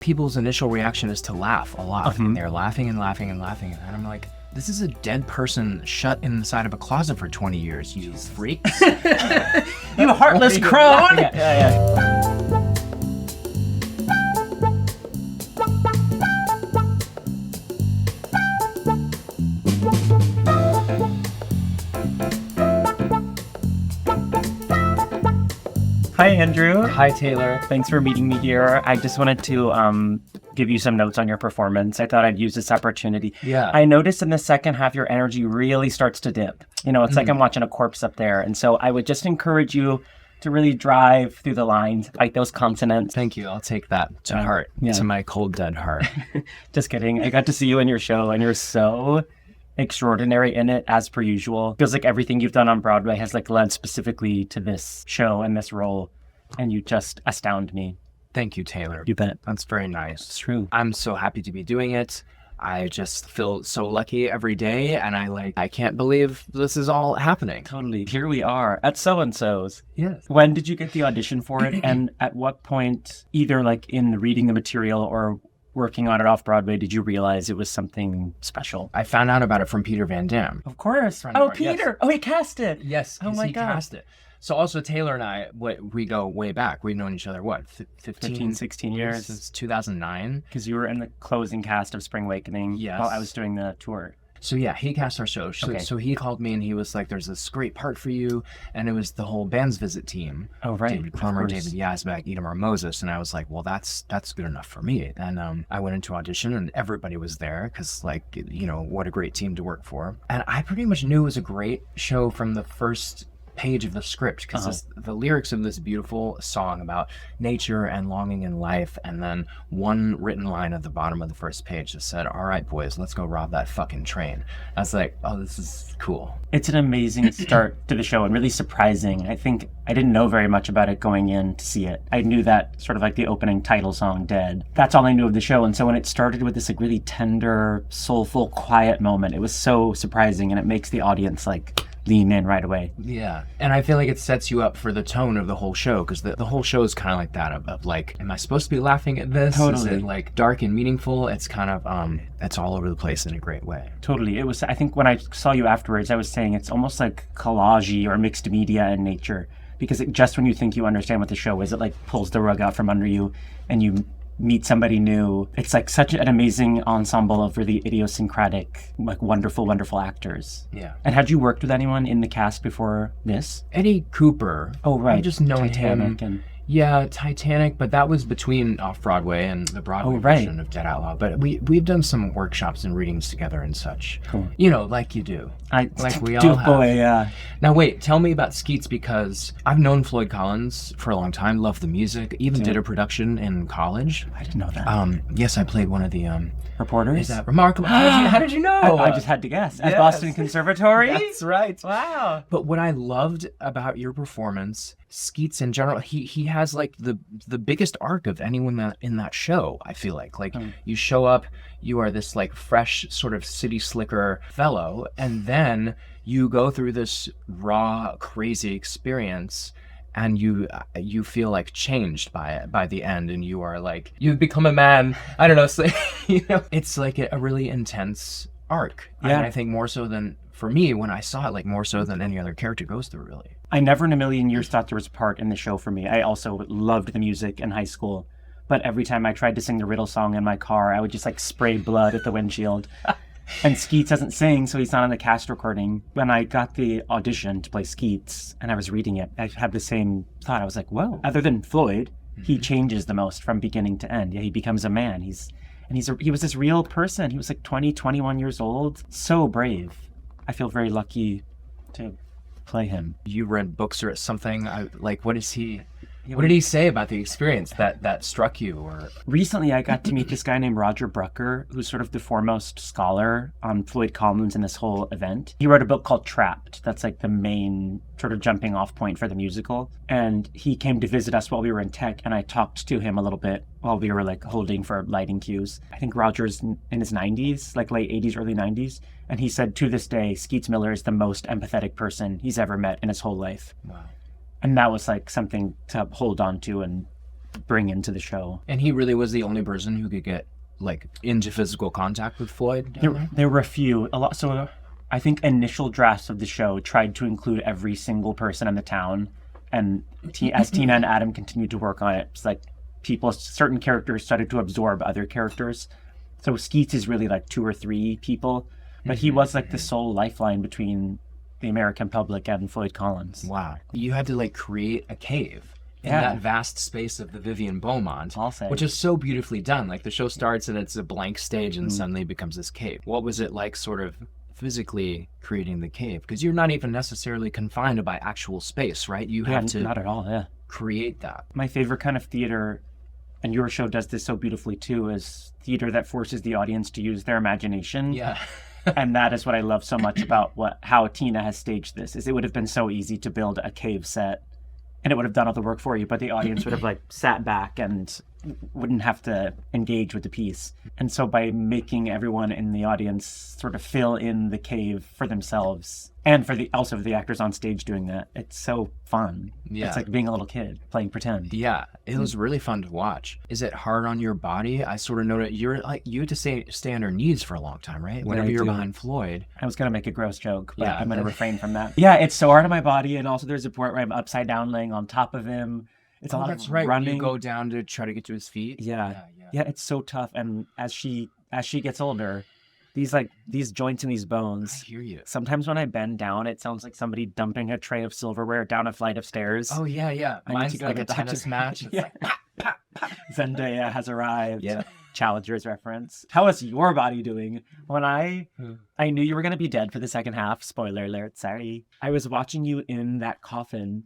people's initial reaction is to laugh a lot. And they're laughing and laughing and laughing. And I'm like, this is a dead person shut inside of a closet for 20 years, you freak. You heartless crone! Yeah. Hi, Andrew. Hi, Taylor. Thanks for meeting me here. I just wanted to give you some notes on your performance. I thought I'd use this opportunity. Yeah. I noticed in the second half, your energy really starts to dip. You know, it's like I'm watching a corpse up there. And so I would just encourage you to really drive through the lines, like those consonants. Thank you. I'll take that to heart, to my cold, dead heart. Just kidding. I got to see you in your show, and you're so extraordinary in it, as per usual. Feels like everything you've done on Broadway has like led specifically to this show and this role, and you just astound me. Thank you, Taylor. You bet. That's very nice. It's true. I'm so happy to be doing it. I just feel so lucky every day, and I can't believe this is all happening. Totally. Here we are at so-and-so's. Yes. When did you get the audition for it? And at what point, either like in reading the material or working on it off Broadway, did you realize it was something special? I found out about it from Peter Van Dam. Of course. Friend of Oh, ours, Peter. yes. Oh, he cast it. Yes. Oh my he God. cast it. So also Taylor and I, we go way back. We've known each other, 15, 16 years. Since 2009. Because you were in the closing cast of Spring Awakening while I was doing the tour. So yeah, he cast our show. So he called me and he was like, there's this great part for you. And it was the whole band's visit team. Oh, right. David Cromer, David Yazbek, Itamar Moses. And I was like, well, that's good enough for me. And I went into audition and everybody was there because, like, you know, what a great team to work for. And I pretty much knew it was a great show from the first page of the script, because the lyrics of this beautiful song about nature and longing in life, and then one written line at the bottom of the first page that said, all right, boys, let's go rob that fucking train. I was like, oh, this is cool. It's an amazing start to the show and really surprising. I think I didn't know very much about it going in to see it. I knew that sort of like the opening title song, Dead. That's all I knew of the show. And so when it started with this like really tender, soulful, quiet moment, it was so surprising, and it makes the audience like lean in right away. Yeah. And I feel like it sets you up for the tone of the whole show, because the whole show is kind of like that of like, am I supposed to be laughing at this? Totally. Is it like dark and meaningful? It's kind of, it's all over the place in a great way. Totally. It was, I think when I saw you afterwards, I was saying it's almost like collage-y or mixed media in nature, because just when you think you understand what the show is, it like pulls the rug out from under you and you meet somebody new. It's like such an amazing ensemble of really idiosyncratic, like wonderful actors. Yeah. And had you worked with anyone in the cast before this? Eddie Cooper. Oh, right. I just known Titanic him. and... Yeah, Titanic, but that was between Off-Broadway and the Broadway version of Dead Outlaw. But we've done some workshops and readings together and such. Cool. You know, like you do. Like we all have. Boy, yeah. Now wait, tell me about Skeets, because I've known Floyd Collins for a long time, loved the music, even did a production in college. I didn't know that. Yes, I played one of the reporters. Is that remarkable? How did you know? I just had to guess. At Boston Conservatory? That's right. Wow. But what I loved about your performance, Skeets in general, he has like the biggest arc of anyone in that show, I feel like. Like you show up, you are this like fresh sort of city slicker fellow, and then you go through this raw, crazy experience, and you feel like changed by it by the end, and you are like, you've become a man. I don't know, so, you know, it's like a really intense arc. Yeah. And I think more so than, for me, when I saw it, like more so than any other character goes through, really. I never in a million years thought there was a part in the show for me. I also loved the music in high school, but every time I tried to sing the Riddle song in my car, I would just like spray blood at the windshield. And Skeets doesn't sing, so he's not on the cast recording. When I got the audition to play Skeets and I was reading it, I had the same thought. I was like, whoa, other than Floyd, he changes the most from beginning to end. Yeah, he becomes a man. He was this real person. He was like 20, 21 years old. So brave. I feel very lucky to play him. You read books or something, what did he say about the experience that struck you? Or recently I got to meet this guy named Roger Brucker, who's sort of the foremost scholar on Floyd Collins and this whole event. He wrote a book called Trapped. That's like the main sort of jumping off point for the musical. And he came to visit us while we were in tech, and I talked to him a little bit while we were like holding for lighting cues. I think Roger's in his 90s, like late 80s, early 90s. And he said to this day, Skeets Miller is the most empathetic person he's ever met in his whole life. wow. And that was like something to hold on to and bring into the show. And he really was the only person who could get like into physical contact with Floyd. There were a few, a lot. So I think initial drafts of the show tried to include every single person in the town, and as Tina and Adam continued to work on it, it's like certain characters started to absorb other characters. So Skeets is really like 2 or 3 people, but he was like the sole lifeline between the American public and Floyd Collins. Wow. You had to like create a cave in that vast space of the Vivian Beaumont, which is so beautifully done. Like the show starts and it's a blank stage and suddenly becomes this cave. What was it like sort of physically creating the cave? Because you're not even necessarily confined by actual space, right? You have to not at all, create that. My favorite kind of theater, and your show does this so beautifully too, is theater that forces the audience to use their imagination. Yeah. And that is what I love so much about how Tina has staged this, is it would have been so easy to build a cave set and it would have done all the work for you, but the audience would have like sat back and wouldn't have to engage with the piece. And so by making everyone in the audience sort of fill in the cave for themselves, and for also the actors on stage doing that, it's so fun. Yeah. It's like being a little kid playing pretend. Yeah, it was really fun to watch. Is it hard on your body? I sort of noticed you had to stay on your knees for a long time, right? Whenever you're behind Floyd. I was gonna make a gross joke, but I'm gonna refrain from that. Yeah, it's so hard on my body, and also there's a point where I'm upside down laying on top of him. It's a lot of running. You go down to try to get to his feet. Yeah, it's so tough. And as she gets older, these joints and these bones. I hear you. Sometimes when I bend down, it sounds like somebody dumping a tray of silverware down a flight of stairs. Oh yeah. Mine's like a tennis match. It's like, Zendaya has arrived. Yeah. Challengers reference. How is your body doing? When I knew you were going to be dead for the second half, spoiler alert, sorry. I was watching you in that coffin,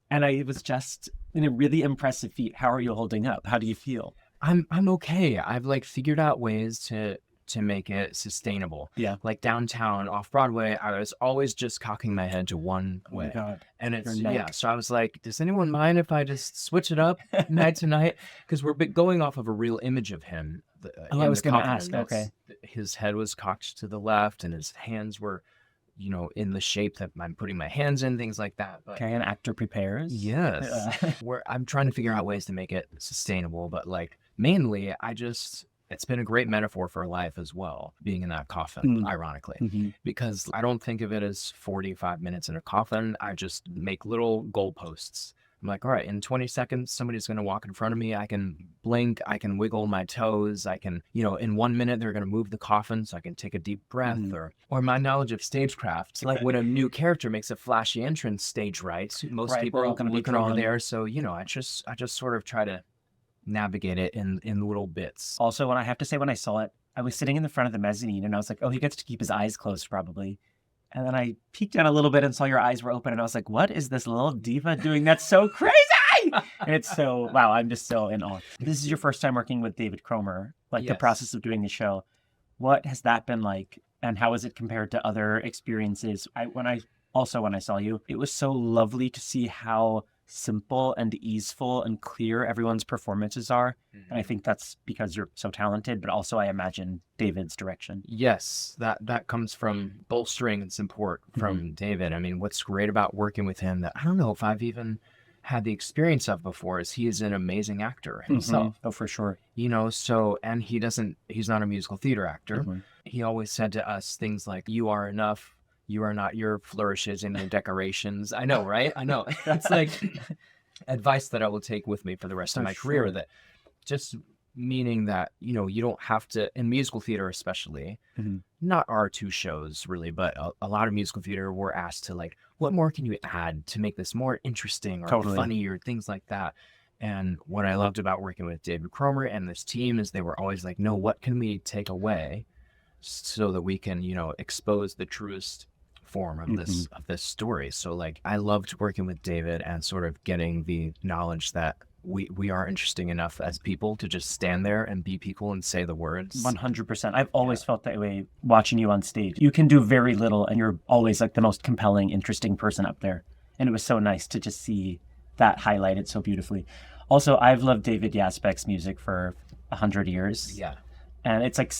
and I was just in a really impressive feat. How are you holding up? How do you feel? I'm okay. I've like figured out ways to make it sustainable. Yeah. Like downtown off Broadway, I was always just cocking my head to one way. Oh my God. And so I was like, does anyone mind if I just switch it up night to night? Because we're going off of a real image of him. I was going to ask, okay. His head was cocked to the left and his hands were, in the shape that I'm putting my hands in, things like that. But, okay, an actor prepares. Yes. I'm trying to figure out ways to make it sustainable, but like mainly it's been a great metaphor for life as well, being in that coffin, ironically, because I don't think of it as 45 minutes in a coffin. I just make little goalposts. I'm like, all right, in 20 seconds, somebody's going to walk in front of me. I can blink. I can wiggle my toes. I can, in 1 minute, they're going to move the coffin so I can take a deep breath or my knowledge of stagecraft. Like when a new character makes a flashy entrance stage right, most people are looking over there. So, I just sort of try to navigate it in little bits. Also, when I saw it, I was sitting in the front of the mezzanine and I was like, oh, he gets to keep his eyes closed probably. And then I peeked down a little bit and saw your eyes were open and I was like, what is this little diva doing? That's so crazy! And it's so, wow, I'm just so in awe. This is your first time working with David Cromer, the process of doing the show. What has that been like? And how is it compared to other experiences? When I saw you, it was so lovely to see how simple and easeful and clear everyone's performances are. And I think that's because you're so talented, but also I imagine David's direction. Yes, that comes from bolstering and support from David. I mean, what's great about working with him that I don't know if I've even had the experience of before is he is an amazing actor himself. Oh, for sure. And he's not a musical theater actor. He always said to us things like, you are enough. You are not your flourishes and your decorations. I know, right? I know. It's like advice that I will take with me for the rest of my career. That just meaning that, you don't have to, in musical theater especially, not our 2 shows really, but a lot of musical theater, we're asked to like, what more can you add to make this more interesting or funny or things like that. And what I loved about working with David Cromer and this team is they were always like, no, what can we take away so that we can, expose the truest form of this story. So like I loved working with David and sort of getting the knowledge that we are interesting enough as people to just stand there and be people and say the words. 100%. I've always felt that way watching you on stage. You can do very little and you're always like the most compelling, interesting person up there. And it was so nice to just see that highlighted so beautifully. Also, I've loved David Yazbek's music for 100 years. Yeah. And it's like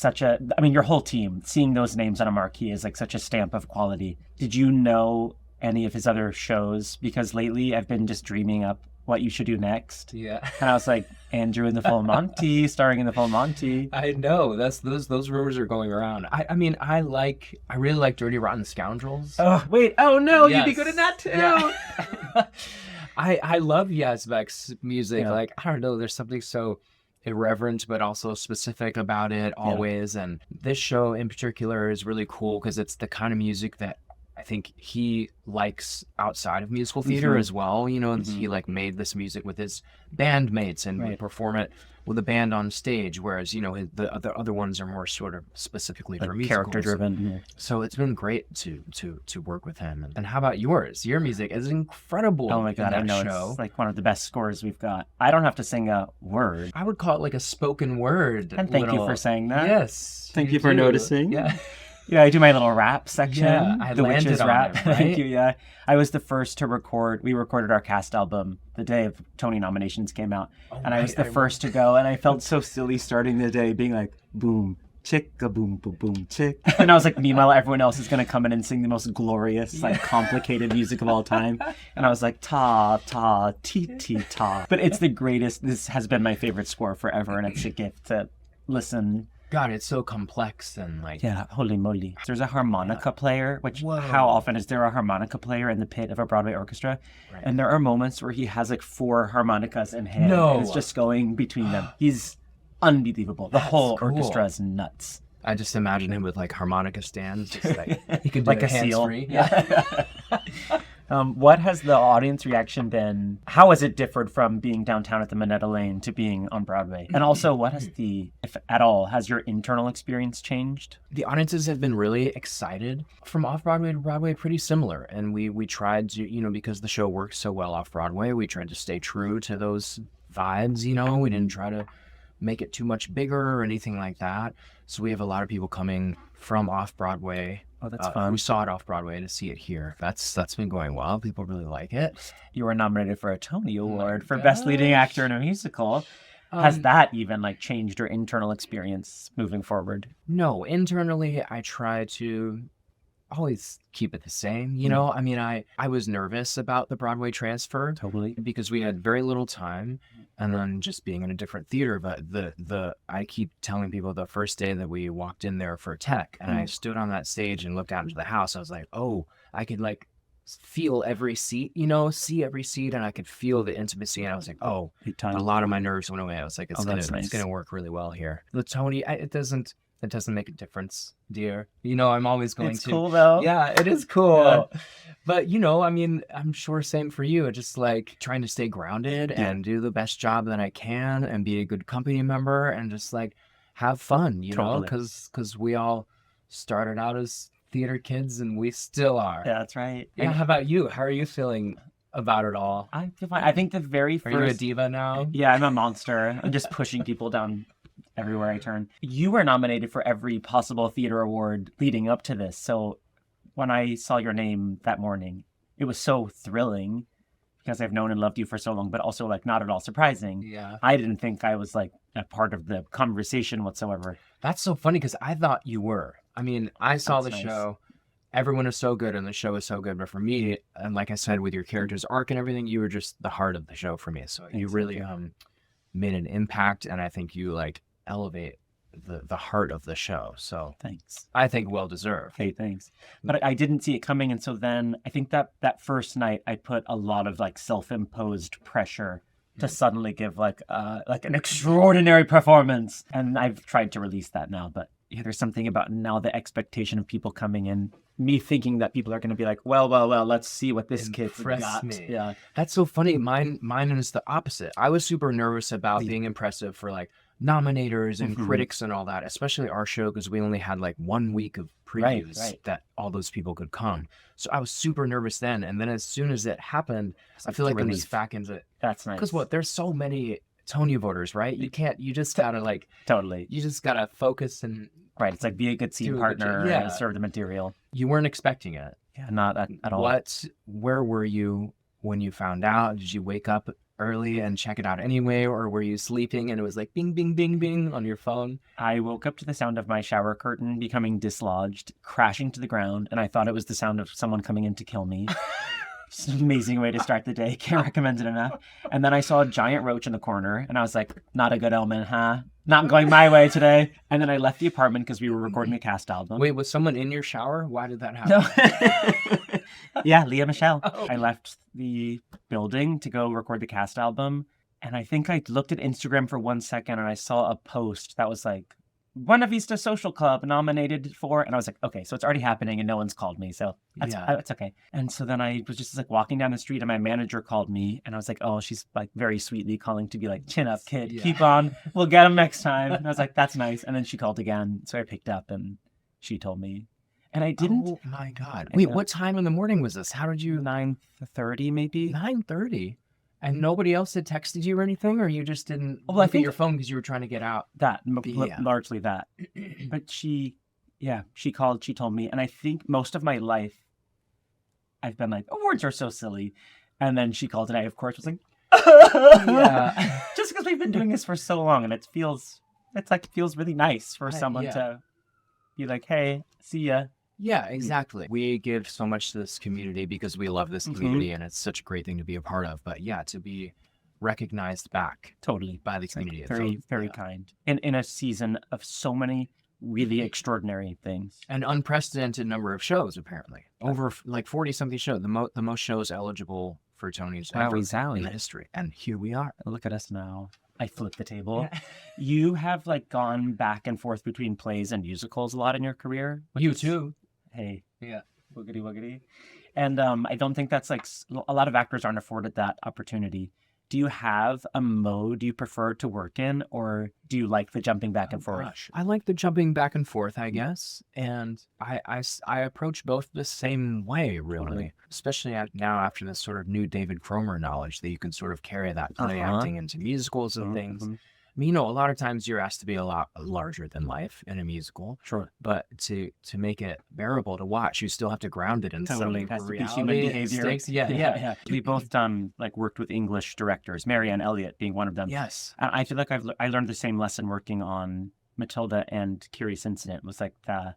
your whole team, seeing those names on a marquee is like such a stamp of quality. Did you know any of his other shows? Because lately I've been just dreaming up what you should do next. Yeah. And I was like, Andrew in the Full Monty, starring in the Full Monty. I know those rumors are going around. I mean, I really like Dirty Rotten Scoundrels. Oh wait! Oh no! Yes. You'd be good in that too. Yeah. I love Yazbek's music. Yeah. Like, I don't know, there's something so irreverent but also specific about it always. And this show in particular is really cool because it's the kind of music that I think he likes outside of musical theater as well. You know, and he like made this music with his bandmates and would perform it with a band on stage, whereas, you know, the other ones are more sort of specifically for musicals. Character driven. So it's been great to work with him. And how about yours? Your music is incredible. Oh my god, I know show. It's like one of the best scores we've got. I don't have to sing a word. I would call it like a spoken word. And thank you for saying that. Yes. Thank you for noticing. Yeah. Yeah, I do my little rap section. Yeah, I the landed Witches on rap. it, right? Thank you. Yeah, I was the first to record. We recorded our cast album the day of Tony nominations came out, and I was the first to go. And I felt so silly starting the day, being like, "Boom, chicka, boom, boom, boom, chick." And I was like, meanwhile, everyone else is gonna come in and sing the most glorious, like complicated music of all time. And I was like, ta ta ti ti ta. But it's the greatest. This has been my favorite score forever, and it's a gift to listen. God, it's so complex and like... Yeah, holy moly. There's a harmonica player, which Whoa. How often is there a harmonica player in the pit of a Broadway orchestra? Right. And there are moments where he has like 4 harmonicas in hand. No. And it's just going between them. He's unbelievable. The whole cool. orchestra is nuts. I just imagine him with like harmonica stands. Just like, he could do Like it a seal. hands-free. Yeah. What has the audience reaction been? How has it differed from being downtown at the Minetta Lane to being on Broadway? And also, what has if at all, has your internal experience changed? The audiences have been really excited. From off-Broadway to Broadway, pretty similar. And we tried to, you know, because the show works so well off-Broadway, we tried to stay true to those vibes, you know. We didn't try to make it too much bigger or anything like that. So we have a lot of people coming from off-Broadway. Oh, that's fun. We saw it off-Broadway to see it here. That's been going well. People really like it. You were nominated for a Tony Award for Best Leading Actor in a Musical. Has that even like changed your internal experience moving forward? No, internally, I try to always keep it the same. You know, I mean, I was nervous about the Broadway transfer. Totally. Because we had very little time and then just being in a different theater. But I keep telling people the first day that we walked in there for tech and I stood on that stage and looked out into the house, I was like, oh, I could like feel every seat, you know, see every seat, and I could feel the intimacy. And I was like, oh, a lot of my nerves went away. I was like, it's gonna work really well here. The Tony, it doesn't make a difference, dear. You know, I'm always going It's to. cool though. Yeah, it is cool. Yeah. But, you know, I mean, I'm sure same for you. Just like trying to stay grounded and do the best job that I can and be a good company member and just like have fun, you know, because we all started out as theater kids and we still are. Yeah, that's right. Yeah, how about you? How are you feeling about it all? I feel fine. I think the very first... Are you a diva now? Yeah, I'm a monster. I'm just pushing people down everywhere I turn. You were nominated for every possible theater award leading up to this. So when I saw your name that morning, it was so thrilling because I've known and loved you for so long, but also like not at all surprising. Yeah. I didn't think I was like a part of the conversation whatsoever. That's so funny because I thought you were. I mean, I saw the nice. show. Everyone is so good and the show is so good. But for me, and like I said, with your character's arc and everything, you were just the heart of the show for me. So you really made an impact. And I think you like elevate the heart of the show. So Thanks. I think well deserved. Hey, thanks. But I didn't see it coming. And so then I think that first night I put a lot of like self-imposed pressure to suddenly give like an extraordinary performance. And I've tried to release that now. But yeah, there's something about now the expectation of people coming in, me thinking that people are going to be like, well, let's see what this kid got. Me. Yeah. That's so funny. Mine is the opposite. I was super nervous about being impressive for like nominators and critics and all that, especially our show because we only had like 1 week of previews that all those people could come. So I was super nervous then. And then as soon as it happened, I feel like I was back into it. That's nice. Because there's so many Tony voters, right? You just gotta like, totally. You just gotta focus and. Right. It's like be a good scene partner and serve the material. You weren't expecting it. Yeah, not at all. Where were you when you found out? Did you wake up early and check it out anyway, or were you sleeping and it was like bing, bing, bing, bing on your phone? I woke up to the sound of my shower curtain becoming dislodged, crashing to the ground, and I thought it was the sound of someone coming in to kill me. It's an amazing way to start the day. Can't recommend it enough. And then I saw a giant roach in the corner, and I was like, not a good omen, huh? Not going my way today. And then I left the apartment because we were recording a cast album. Wait, was someone in your shower? Why did that happen? No. Yeah, Leah Michelle. Oh. I left the building to go record the cast album. And I think I looked at Instagram for 1 second and I saw a post that was like, Buena Vista Social Club nominated for, and I was like, okay, so it's already happening and no one's called me, so that's okay. And so then I was just like walking down the street and my manager called me and I was like, oh, she's like very sweetly calling to be like, chin up, kid, keep on, we'll get them next time. And I was like, that's nice. And then she called again, so I picked up and she told me. And I didn't. Oh my God. Wait, what time in the morning was this? How did you? 9:30 maybe. 9:30? And nobody else had texted you or anything, or you just didn't look at your phone because you were trying to get out? Largely that. But she called, she told me, and I think most of my life I've been like, awards are so silly. And then she called and I, of course, was like, yeah. Just because we've been doing this for so long and it feels really nice for someone to be like, hey, see ya. Yeah, exactly. We give so much to this community because we love this community and it's such a great thing to be a part of. But yeah, to be recognized back totally by the community. Like very, very kind. In a season of so many really extraordinary things. An unprecedented number of shows, apparently. Over like 40-something shows. The most shows eligible for Tony's ever in history. And here we are. Look at us now. I flipped the table. You have like gone back and forth between plays and musicals a lot in your career. You too. Hey. Yeah. Woogity woogity. And I don't think that's like, a lot of actors aren't afforded that opportunity. Do you have a mode you prefer to work in, or do you like the jumping back and forth? Gosh. I like the jumping back and forth, I guess. And I approach both the same way, really. Totally. Especially now after this sort of new David Cromer knowledge that you can sort of carry that play acting into musicals and things. I mean, a lot of times you're asked to be a lot larger than life in a musical. Sure. But to make it bearable to watch, you still have to ground it in some it has to be human behavior. Stakes. Yeah. We both worked with English directors, Marianne Elliott being one of them. Yes. And I feel like I learned the same lesson working on Matilda and Curious Incident, was like the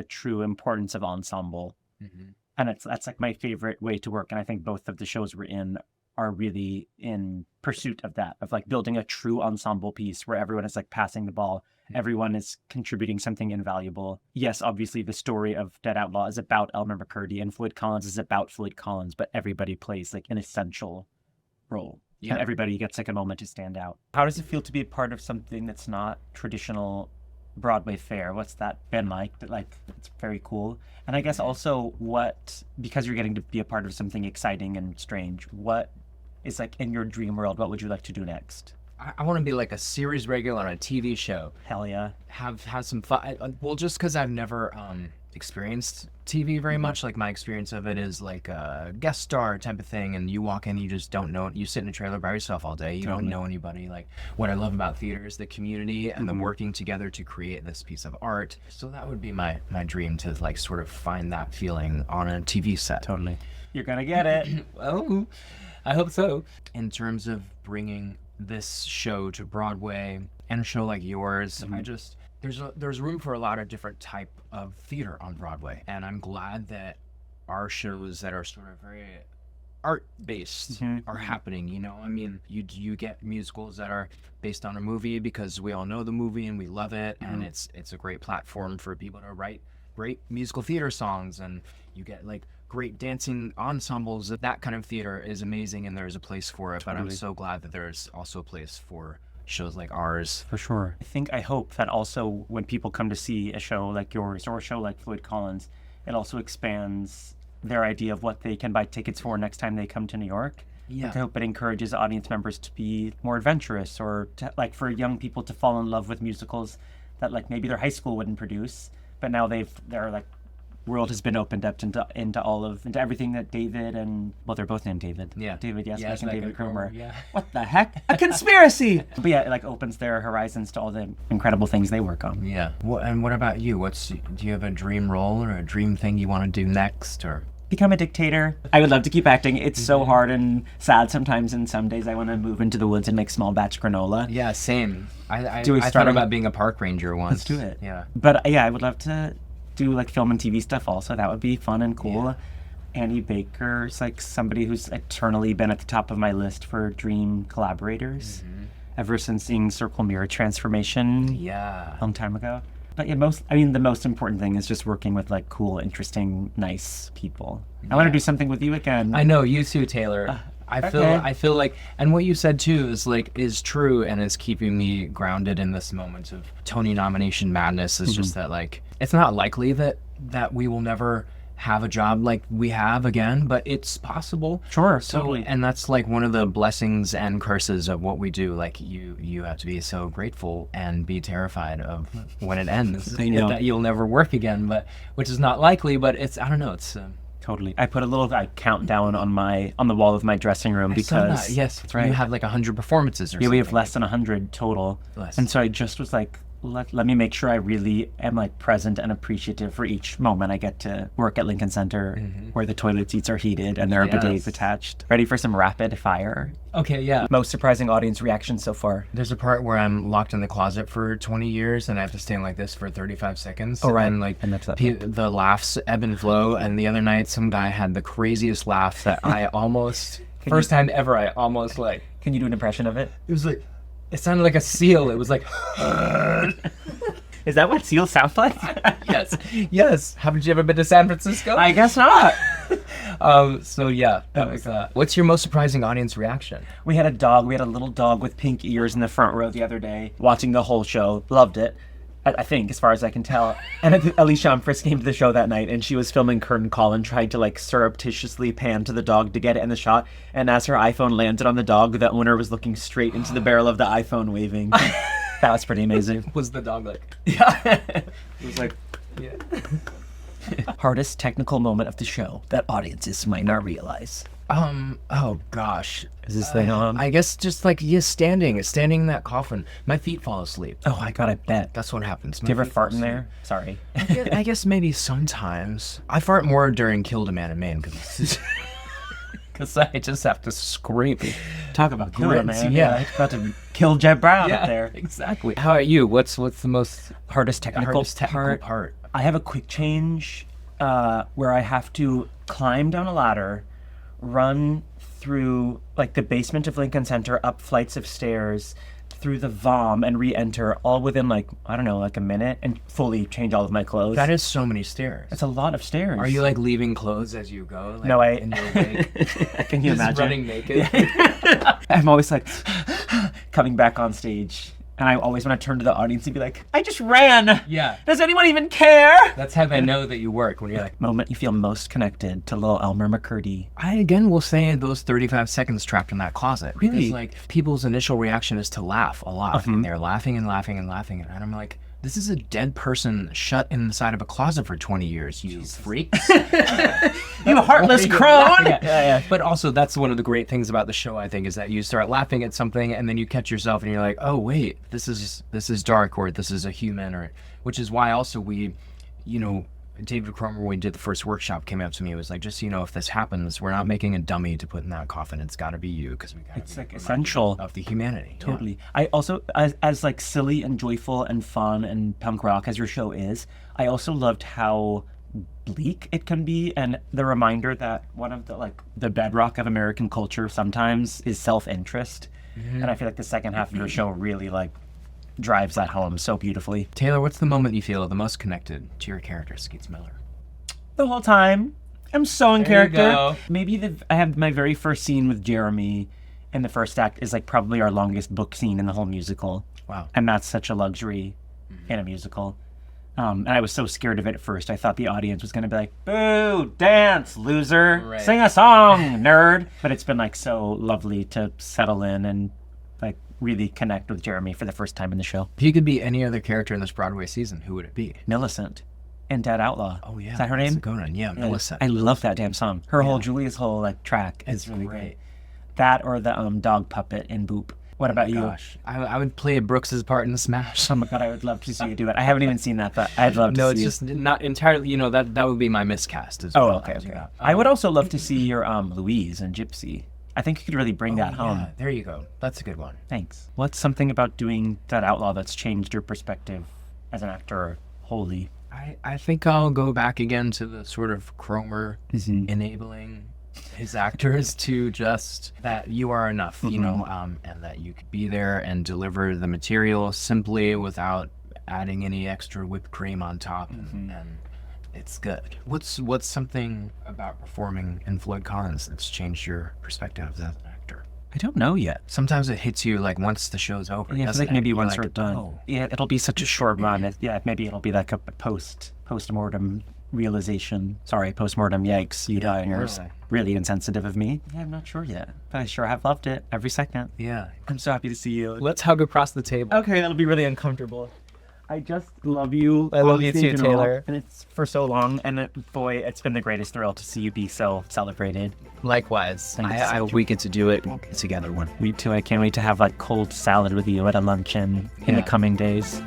true importance of ensemble. Mm-hmm. And that's like my favorite way to work. And I think both of the shows we're in are really in pursuit of that, of like building a true ensemble piece where everyone is like passing the ball. Everyone is contributing something invaluable. Yes, obviously the story of Dead Outlaw is about Elmer McCurdy and Floyd Collins is about Floyd Collins, but everybody plays like an essential role. Yeah. And everybody gets like a moment to stand out. How does it feel to be a part of something that's not traditional Broadway fare? What's that been like? It's very cool. And I guess also because you're getting to be a part of something exciting and strange, what is like in your dream world, what would you like to do next? I want to be like a series regular on a TV show. Hell yeah. Have some fun. Well, just because I've never experienced TV very much. Like my experience of it is like a guest star type of thing, and you walk in, you just don't know. You sit in a trailer by yourself all day. You don't know anybody. Like what I love about theater is the community and the working together to create this piece of art. So that would be my dream, to like sort of find that feeling on a TV set. Totally. You're gonna get it. Oh, I hope so. In terms of bringing this show to Broadway and a show like yours, there's room for a lot of different type of theater on Broadway, and I'm glad that our shows that are sort of very art-based are happening. You know, I mean, you get musicals that are based on a movie because we all know the movie and we love it, and it's a great platform for people to write great musical theater songs, and you get like great dancing ensembles. That kind of theater is amazing, and there's a place for it. But I'm so glad that there's also a place for shows like ours. For sure. I hope that also when people come to see a show like yours or a show like Floyd Collins, it also expands their idea of what they can buy tickets for next time they come to New York. Yeah. I hope it encourages audience members to be more adventurous, or to, like, for young people to fall in love with musicals that like maybe their high school wouldn't produce, but now they're like, world has been opened up into everything that David and, well, they're both named David. Yeah. David Yasbeck and David Cromer. Yeah. What the heck? A conspiracy! But yeah, it like opens their horizons to all the incredible things they work on. Yeah. And what about you? Do you have a dream role or a dream thing you want to do next, or? Become a dictator. I would love to keep acting. It's so hard and sad sometimes, and some days I want to move into the woods and make small batch granola. Yeah, same. I thought about being a park ranger once. Let's do it. Yeah. But yeah, I would love to do like film and TV stuff also. That would be fun and cool. Annie Baker's like somebody who's eternally been at the top of my list for dream collaborators ever since seeing Circle Mirror Transformation Yeah. a long time ago. But yeah, the most important thing is just working with like cool, interesting, nice people. I want to do something with you again. I know, you too, Taylor. okay. I feel like, and what you said too is true, and is keeping me grounded in this moment of Tony nomination madness. Is just that like it's not likely that we will never have a job like we have again, but it's possible. Sure, So, totally. and that's like one of the blessings and curses of what we do. Like you have to be so grateful and be terrified of when it ends. I know. That you'll never work again, but which is not likely. But it's, I don't know. It's. Totally. I put a little countdown on the wall of my dressing room I saw because that. Yes, that's right. You have like 100 performances or Yeah, something. we have less than 100 total. Less. And so I just was like, let me make sure I really am like present and appreciative for each moment I get to work at Lincoln Center where the toilet seats are heated and there are bidets attached. Ready for some rapid fire? Okay, yeah. Most surprising audience reaction so far. There's a part where I'm locked in the closet for 20 years and I have to stand like this for 35 seconds. Oh, right. And like I met that the laughs ebb and flow. And the other night, some guy had the craziest laugh that I almost, first time ever, I almost like, Can you do an impression of it? it was like, it sounded like a seal. It was like, Is that what seals sound like? yes, yes. Haven't you ever been to San Francisco? I guess not. So yeah, that was that. What's your most surprising audience reaction? We had a little dog with pink ears in the front row the other day, watching the whole show. Loved it. I think, as far as I can tell. And Alicia Umfris came to the show that night, and she was filming Curtin Call and tried to like surreptitiously pan to the dog to get it in the shot. And as her iPhone landed on the dog, the owner was looking straight into the barrel of the iPhone, waving. That was pretty amazing. Was the dog like? Yeah. It was like, yeah. Hardest technical moment of the show that audiences might not realize. Oh gosh. Is this thing on? I guess just like, standing in that coffin. My feet fall asleep. Oh my god, I bet. That's what happens. Do you ever fart in there? Sorry. I guess maybe sometimes. I fart more during Killed a Man in Maine because I just have to scream. Talk about killer, Grits, man. yeah. It's about to kill Jeb Brown up there. Exactly. How about you? What's the most Hardest technical part? I have a quick change where I have to climb down a ladder, run through like the basement of Lincoln Center, up flights of stairs, through the VOM, and re-enter all within like, I don't know, like a minute, and fully change all of my clothes. That is so many stairs. It's a lot of stairs. Are you like leaving clothes as you go? Like, No, in your wake? Can you Just imagine? running naked? I'm always like coming back on stage, and I always want to turn to the audience and be like, I just ran. Yeah. Does anyone even care? That's how they know that you work, when you're like, Moment you feel most connected to little Elmer McCurdy. I again will say those 35 seconds trapped in that closet. Really? Because like people's initial reaction is to laugh a lot. And they're laughing and laughing and laughing. And I'm like, this is a dead person shut inside of a closet for 20 years, you freaks. You heartless crone! Yeah. But also, that's one of the great things about the show, I think, is that you start laughing at something and then you catch yourself and you're like, oh, wait, this is dark, or this is a human, or which is why also we, David Cromer, when we did the first workshop, came up to me and was like, just so you know, if this happens, we're not making a dummy to put in that coffin. It's got to be you, because It's like essential of the humanity. Totally. Yeah. I also, as like silly and joyful and fun and punk rock as your show is, I also loved how bleak it can be, and the reminder that one of the bedrock of American culture sometimes is self-interest. And I feel like the second half of your show really drives that home so beautifully. Taylor, what's the moment you feel the most connected to your character, Skeets Miller? The whole time, I'm so in There you character. go. Maybe I have my very first scene with Jeremy in the first act is like probably our longest book scene in the whole musical. Wow. And that's such a luxury in a musical. And I was so scared of it at first. I thought the audience was going to be like, boo, dance, loser, Right. sing a song, nerd. But it's been so lovely to settle in and really connect with Jeremy for the first time in the show. If you could be any other character in this Broadway season, who would it be? Millicent in Dead Outlaw. Oh, yeah. Is that her That's name? a good one. Yeah, Melissa. I love that damn song. Julia's whole track is really great. That or the dog puppet in Boop. What about you? Gosh, I would play Brooks's part in the Smash. Oh my god, I would love to see you do it. I haven't even seen that, but I'd love to No, see it's you. just not entirely. That would be my miscast. As Oh, well. okay. I would also love to see your Louise and Gypsy. I think you could really bring that home. Yeah, there you go. That's a good one. Thanks. What's something about doing Dead Outlaw that's changed your perspective as an actor wholly? I think I'll go back again to the sort of Cromer enabling his actors to just that you are enough, you know, and that you could be there and deliver the material simply without adding any extra whipped cream on top, and it's good. What's something about performing in Floyd Collins that's changed your perspective as an actor? I don't know yet. Sometimes it hits you like once the show's over. Yeah, I feel like maybe once we're done. Oh. Yeah, it'll be such a short run. Maybe it'll be like a post-mortem realization. Sorry, post-mortem yikes, you dyingers. Really insensitive of me. Yeah, I'm not sure yet. But I sure have loved it every second. Yeah. I'm so happy to see you. Let's hug across the table. Okay, that'll be really uncomfortable. I just love you. I love you too, Taylor. And it's for so long. And boy, it's been the greatest thrill to see you be so celebrated. Likewise. I hope we get to do it together one. Me too. I can't wait to have like cold salad with you at a luncheon in the coming days.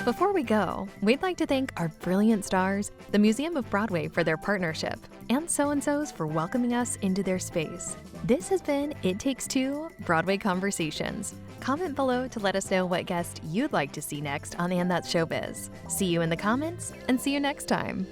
Before we go, we'd like to thank our brilliant stars, the Museum of Broadway for their partnership, and So-and-So's for welcoming us into their space. This has been It Takes Two Broadway Conversations. Comment below to let us know what guest you'd like to see next on And That's Showbiz. See you in the comments, and see you next time.